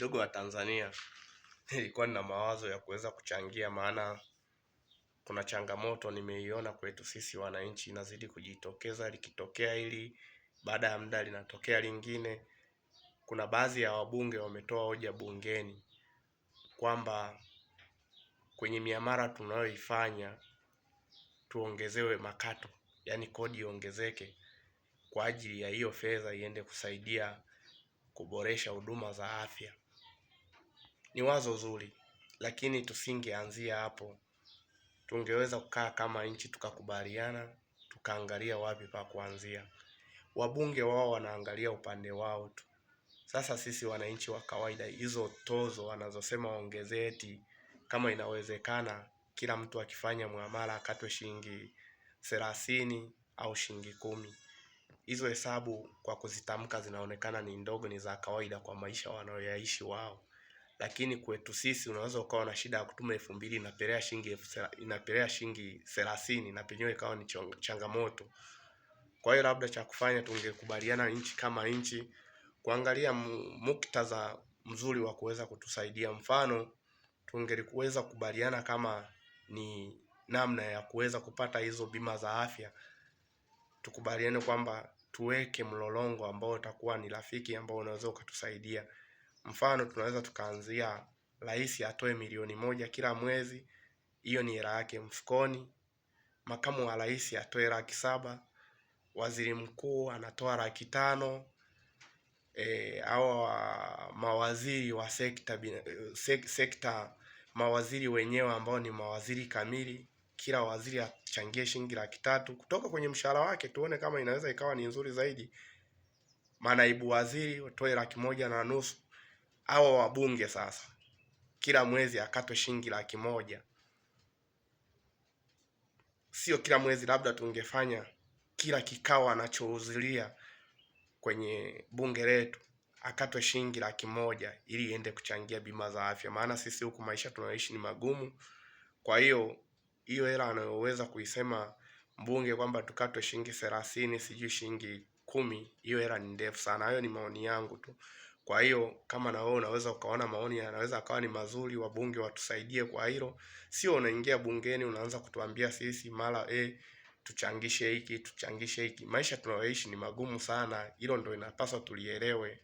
Ndugu wa Tanzania, nilikuwa nina mawazo ya kuweza kuchangia, maana kuna changamoto nimeiona kwetu sisi wananchi inazidi kujitokeza. Likitokea hili, baada ya muda linatokea lingine. Kuna baadhi ya wabunge wametoa hoja bungeni kwamba kwenye miamala tunayoifanya tuongezewe makato, yaani kodi iongezeke kwa ajili ya hiyo fedha iende kusaidia kuboresha huduma za afya. Ni wazo zuri, lakini tusingeanzia hapo. Tungeweza kukaa kama nchi tukakubaliana, tukaangalia wapi pa kuanzia. Wabunge wao wanaangalia upande wao tu. Sasa sisi wananchi wa kawaida, hizo tozo wanazosema waongezee, eti kama inawezekana kila mtu akifanya muamala akatwe shilingi 30 au shilingi 10. Hizo hesabu kwa kuzitamka zinaonekana ni ndogo, ni za kawaida kwa maisha wanayoyaishi wao. Lakini kwetu sisi unaweza ukawa na shida ya kutuma 2000 inapelea shilingi 30, na penyewe ikawa ni changamoto. Kwa hiyo labda cha kufanya, tungekubaliana nchi kama nchi kuangalia muktadha mzuri wa kuweza kutusaidia. Mfano, tungeweza kubaliana kama ni namna ya kuweza kupata hizo bima za afya, tukubaliane kwamba tuweke mlolongo ambao utakuwa ni rafiki, ambao unaweza ukatusaidia. Mfano, tunaweza tukaanzia rais atoe milioni 1 kila mwezi, hiyo ni hela yake mfukoni. Makamu wa rais atoe 700,000, waziri mkuu anatoa 500,000, au mawaziri wa sekta, mawaziri wenyewe ambao ni mawaziri kamili, kila waziri achangie shilingi 300,000 kutoka kwenye mshahara wake. Tuone kama inaweza ikawa ni nzuri zaidi. Manaibu waziri watoe 150,000. Hao wabunge sasa kila mwezi akatwe shilingi 100,000. Sio kila mwezi, labda tungefanya kila kikao anachohudhuria kwenye bunge letu akatwe shilingi 100,000 ili iende kuchangia bima za afya, maana sisi huku maisha tunaishi ni magumu. Kwa hiyo hela anayoweza kuisema mbunge kwamba tukatwe shilingi 30, sijui shilingi 10, hiyo hela ni ndefu sana. Hayo ni maoni yangu tu. Kwa hiyo kama na wewe unaweza ukaona maoni yanaweza akawa ni mazuri, wabunge watusaidie kwa hilo. Sio unaingia bungeni unaanza kutuambia sisi mara tuchangishe hiki, tuchangishe hiki. Maisha tunayoishi ni magumu sana. Hilo ndio inapaswa tulielewe.